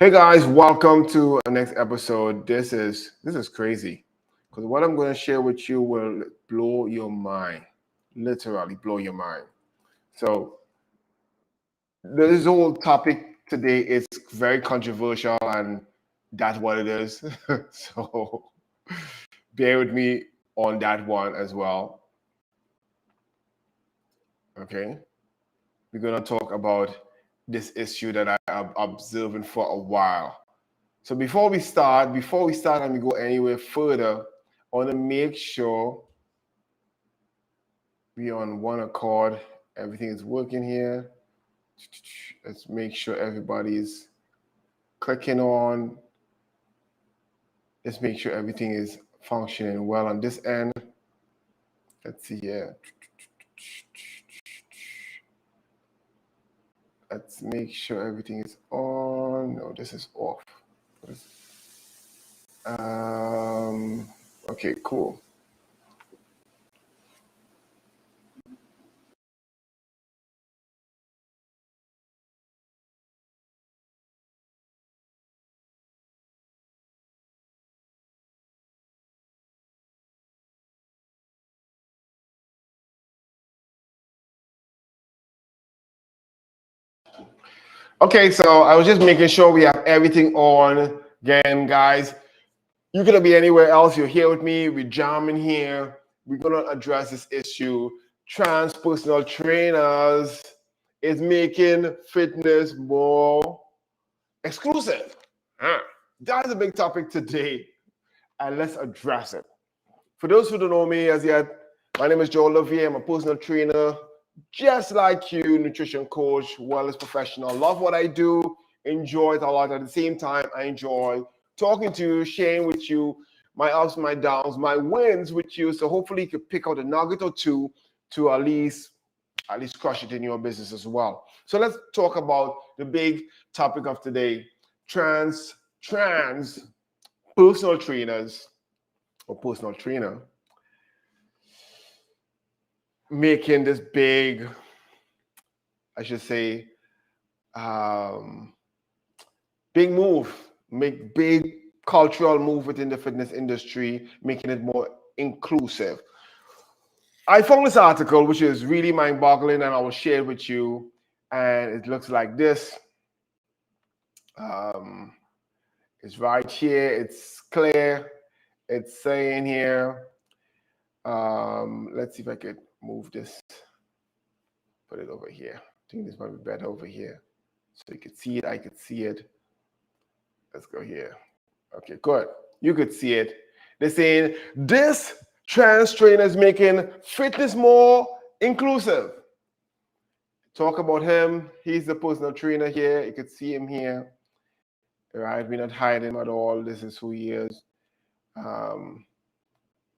Hey guys, welcome to the next episode. This is crazy because what I'm going to share with you will blow your mind, literally blow your mind. So this whole topic today is very controversial, and that's what it is. So bear with me on that one as well. Okay, we're going to talk about this issue that I am observing for a while. So before we start and we go anywhere further, I want to make sure we're on one accord. Everything is working here. Let's make sure everybody's clicking on. Let's make sure everything is functioning well on this end. Let's see here. Let's make sure everything is on. No, this is off. Okay, cool. Okay, so I was just making sure we have everything on. Again, guys, you could be anywhere else. You're here with me. We're jamming here. We're gonna address this issue. Trans personal trainers is making fitness more exclusive. Huh. That's a big topic today, and let's address it. For those who don't know me as yet, my name is Joel Levia. I'm a personal trainer, just like you, nutrition coach, wellness professional. Love what I do, enjoy it a lot. At the same time, I enjoy talking to you, sharing with you my ups, my downs, my wins with you. So hopefully you could pick out a nugget or two to at least crush it in your business as well. So let's talk about the big topic of today: trans personal trainers or personal trainer making this big, I should say, um, big move, make big cultural move within the fitness industry, making it more inclusive. I found this article, which is really mind-boggling, and I will share it with you. And it looks like this. Um, it's right here. It's clear. It's saying here. Let's see if I could move this. Put it over here. I think this might be better over here, so you could see it. I could see it. Let's go here. Okay, good. You could see it. They're saying this trans trainer is making fitness more inclusive. Talk about him. He's the personal trainer here. You could see him here. Right? We're not hiding him at all. This is who he is. Um,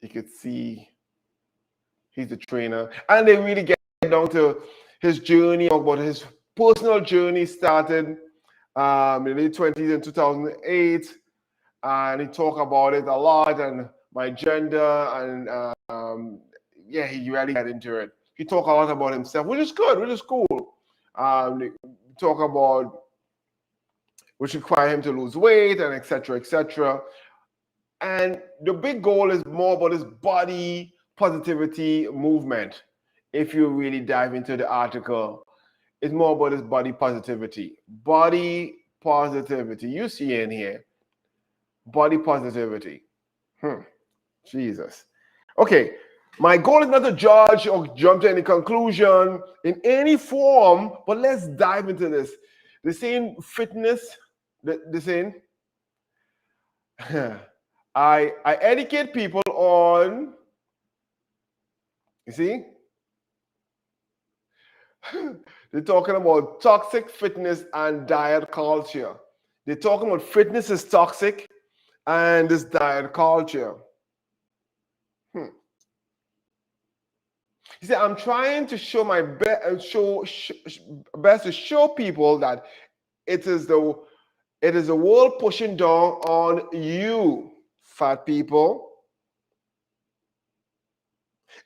you could see he's the trainer. And they really get down to his journey, about his personal journey started in the late 20s in 2008. And he talked about it a lot, and my gender, and yeah, he really got into it. He talked a lot about himself, which is good, which is cool. Talk about which require him to lose weight and etc. etc. And the big goal is more about his body positivity movement. If you really dive into the article, it's more about his body positivity. Body positivity. You see in here, body positivity. Jesus. Okay, my goal is not to judge or jump to any conclusion in any form, but let's dive into this. The same fitness, the same. I educate people on, you see, they're talking about toxic fitness and diet culture. They're talking about fitness is toxic and this diet culture. You see, I'm trying to show my best to show people that it is the world pushing down on you, fat people.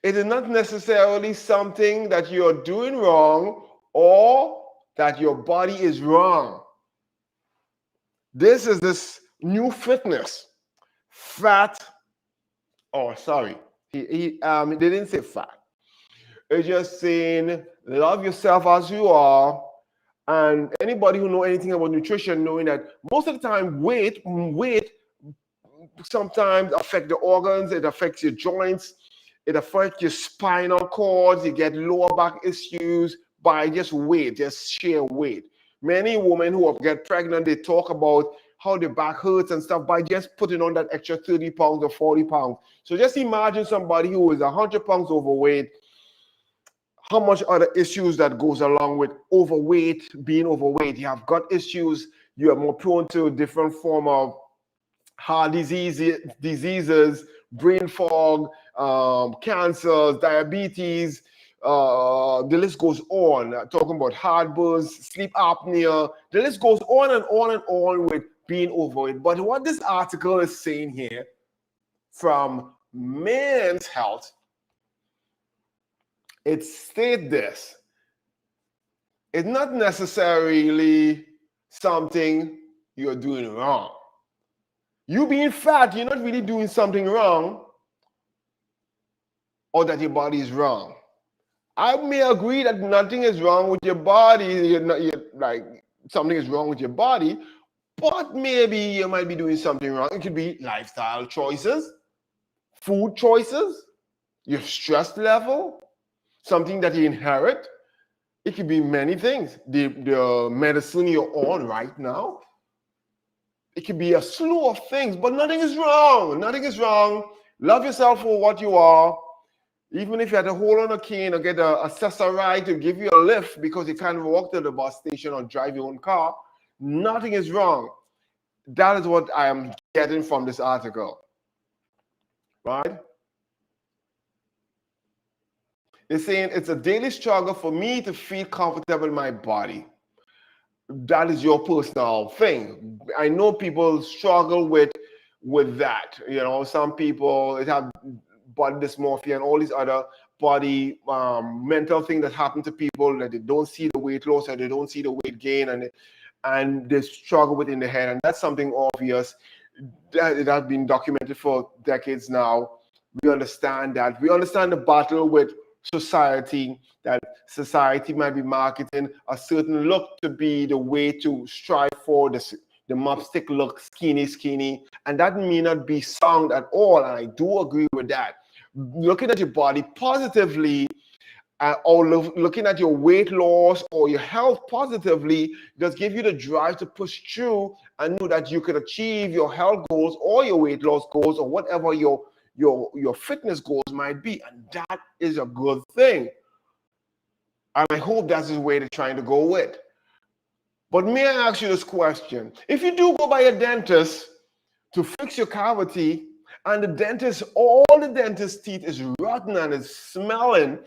It is not necessarily something that you're doing wrong or that your body is wrong. This is this new fitness. Fat, oh, sorry. They didn't say fat. It's just saying love yourself as you are. And anybody who know anything about nutrition, knowing that most of the time weight sometimes affect the organs, it affects your joints, it affects your spinal cords, you get lower back issues by just weight, just sheer weight. Many women who get pregnant, they talk about how their back hurts and stuff by just putting on that extra 30 pounds or 40 pounds. So just imagine somebody who is 100 pounds overweight, how much other issues that goes along with being overweight. You have gut issues, you are more prone to different form of heart diseases, brain fog, cancers, diabetes. The list goes on. Talking about heartburns, sleep apnea. The list goes on and on and on with being overweight. But what this article is saying here from Men's Health, it states this. It's not necessarily something you're doing wrong. You being fat, you're not really doing something wrong or that your body is wrong. I may agree that nothing is wrong with your body, like something is wrong with your body, but maybe you might be doing something wrong. It could be lifestyle choices, food choices, your stress level, something that you inherit. It could be many things. The medicine you're on right now. It could be a slew of things, but nothing is wrong. Nothing is wrong. Love yourself for what you are. Even if you had to hold on a cane or get a accessory to give you a lift because you can't walk to the bus station or drive your own car, nothing is wrong. That is what I am getting from this article. Right? They're saying it's a daily struggle for me to feel comfortable in my body. That is your personal thing. I know people struggle with that. You know, some people have body dysmorphia and all these other body mental things that happen to people, that they don't see the weight loss or they don't see the weight gain, and they struggle with in the head. And that's something obvious that it has been documented for decades now. We understand that. We understand the battle with society, that society might be marketing a certain look to be the way to strive for the mopstick look, skinny, and that may not be sound at all, and I do agree with that. Looking at your body positively, or looking at your weight loss or your health positively, does give you the drive to push through and know that you can achieve your health goals or your weight loss goals or whatever your fitness goals might be, and that is a good thing. And I hope that's the way they're trying to go with. But may I ask you this question? If you do go by a dentist to fix your cavity, and all the dentist's teeth is rotten and is smelling,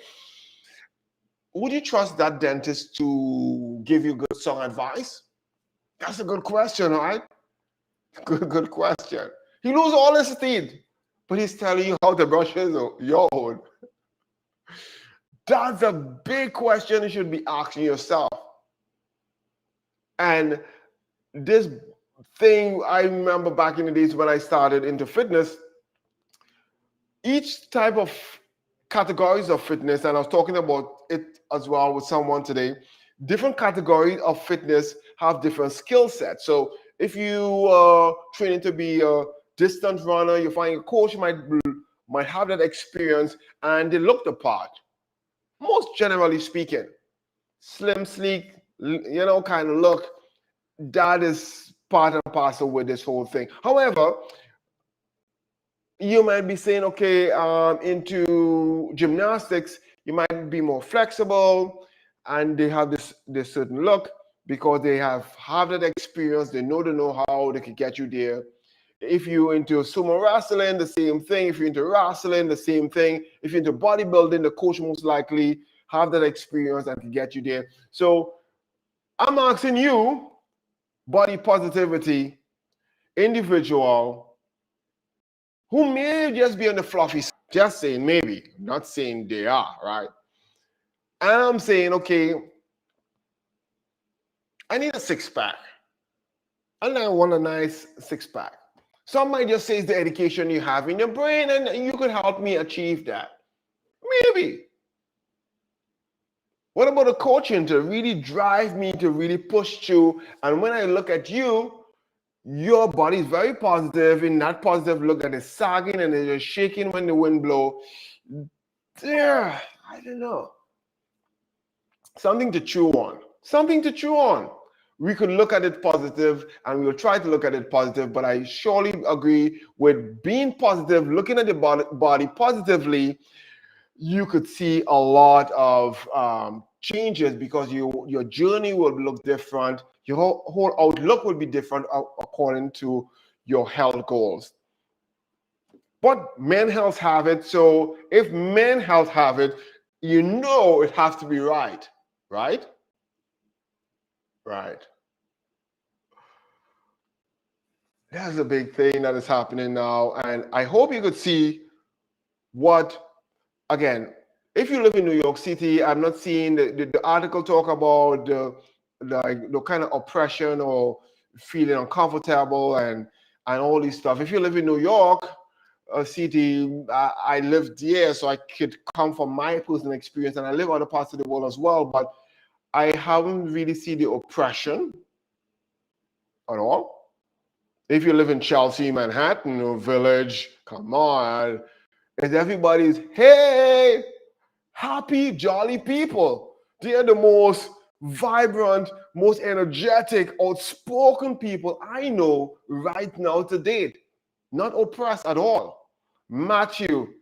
would you trust that dentist to give you good song advice? That's a good question, right? Good question. He loses all his teeth, but he's telling you how to brush your own. That's a big question you should be asking yourself. And this thing, I remember back in the days when I started into fitness, each type of categories of fitness, and I was talking about it as well with someone today, different categories of fitness have different skill sets. So if you are training to be a distance runner, you find a coach might have that experience and they look the part. Most generally speaking, slim, sleek, kind of look, that is part and parcel with this whole thing. However, you might be saying, okay, into gymnastics, you might be more flexible and they have this certain look because they have that experience, they know the know-how, they can get you there. If you're into sumo wrestling, the same thing. If you're into wrestling, the same thing. If you're into bodybuilding, the coach most likely have that experience and can get you there. So I'm asking you, body positivity individual, who may just be on the fluffy side, just saying maybe, not saying they are, right? And I'm saying, okay, I need a six-pack. and I want a nice six-pack. Some might just say it's the education you have in your brain, and you could help me achieve that. Maybe. What about the coaching to really drive me to really push through? And when I look at you, your body is very positive. In that positive look that is sagging and it's shaking when the wind blows. There, I don't know. Something to chew on. Something to chew on. We could look at it positive and we'll try to look at it positive, but I surely agree with being positive, looking at the body positively. You could see a lot of changes because your journey will look different. Your whole outlook will be different according to your health goals. But men health have it. So if men health have it, you know it has to be right. Right? Right. That's a big thing that is happening now. And I hope you could see what, again, if you live in New York City, I'm not seeing the article talk about the kind of oppression or feeling uncomfortable and all this stuff. If you live in New York City, I lived there, so I could come from my personal experience, and I live other parts of the world as well, but I haven't really seen the oppression at all. If you live in Chelsea, Manhattan, or Village, come on, it's everybody's, hey, happy, jolly people. They're the most vibrant, most energetic, outspoken people I know right now to date. Not oppressed at all. Matthew,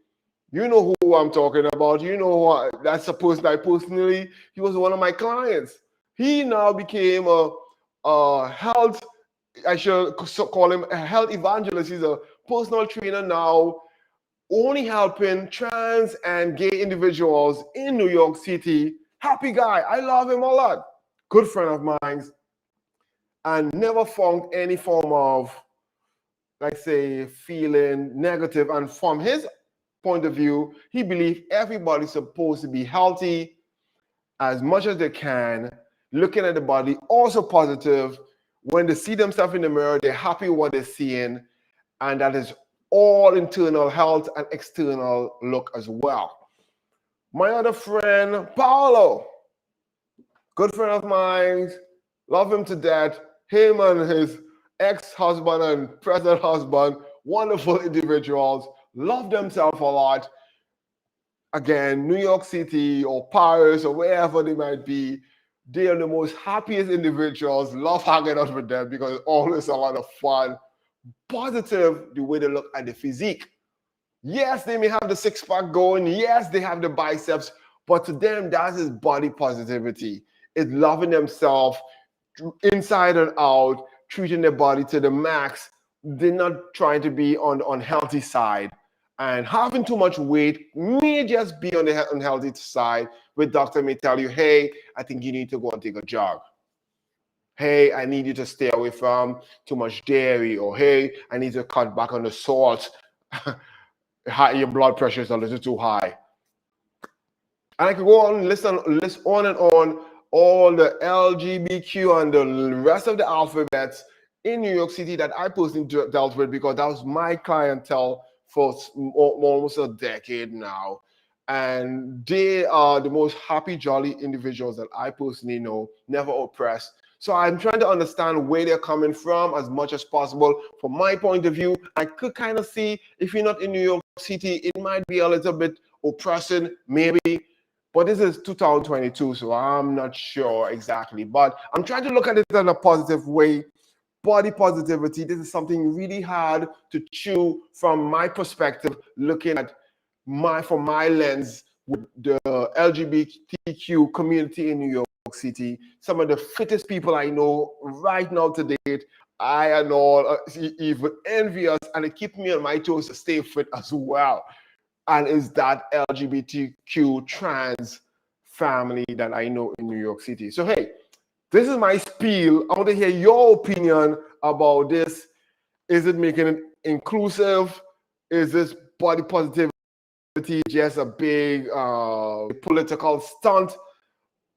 you know who I'm talking about. You know that's a person I personally, he was one of my clients. He now became a health, I should call him a health evangelist. He's a personal trainer now, only helping trans and gay individuals in New York City. Happy guy. I love him a lot. Good friend of mine. And never found any form of, like say, feeling negative. And from his point of view, he believed everybody's supposed to be healthy as much as they can, looking at the body, also positive. When they see themselves in the mirror, they're happy with what they're seeing. And that is all internal health and external look as well. My other friend, Paolo, good friend of mine, love him to death. Him and his ex-husband and present husband, wonderful individuals, love themselves a lot. Again, New York City or Paris or wherever they might be, they are the most happiest individuals. Love hanging out with them because it's always a lot of fun. Positive the way they look at the physique. Yes, they may have the six-pack going. Yes, they have the biceps, but to them, that is body positivity. It's loving themselves inside and out, treating their body to the max. They're not trying to be on the unhealthy side. And having too much weight may just be on the unhealthy side, where doctor may tell you, hey, I think you need to go and take a jog. Hey, I need you to stay away from too much dairy, or hey, I need to cut back on the salt. Your blood pressure is a little too high. And I could go on, list on and on all the LGBTQ and the rest of the alphabets in New York City that I personally dealt with, because that was my clientele for almost a decade now. And they are the most happy, jolly individuals that I personally know, never oppressed. So I'm trying to understand where they're coming from as much as possible. From my point of view, I could kind of see, if you're not in New York City, it might be a little bit oppressing, maybe. But this is 2022, so I'm not sure exactly. But I'm trying to look at it in a positive way. Body positivity, this is something really hard to chew from my perspective, looking at from my lens with the LGBTQ community in New York City. Some of the fittest people I know right now to date, I and all even envious, and it keeps me on my toes to stay fit as well. And is that LGBTQ trans family that I know in New York City. So hey, this is my spiel. I want to hear your opinion about this. Is it making it inclusive? Is this body positivity just a big political stunt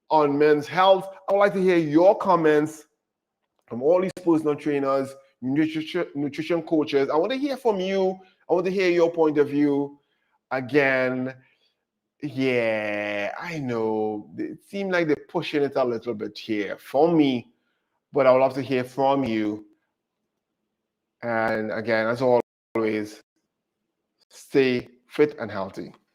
on men's health? I would like to hear your comments from all these personal trainers, nutrition coaches. I want to hear from you. I want to hear your point of view. Again, yeah, I know. It seemed like they're pushing it a little bit here for me, but I would love to hear from you. And again, as always, stay fit and healthy.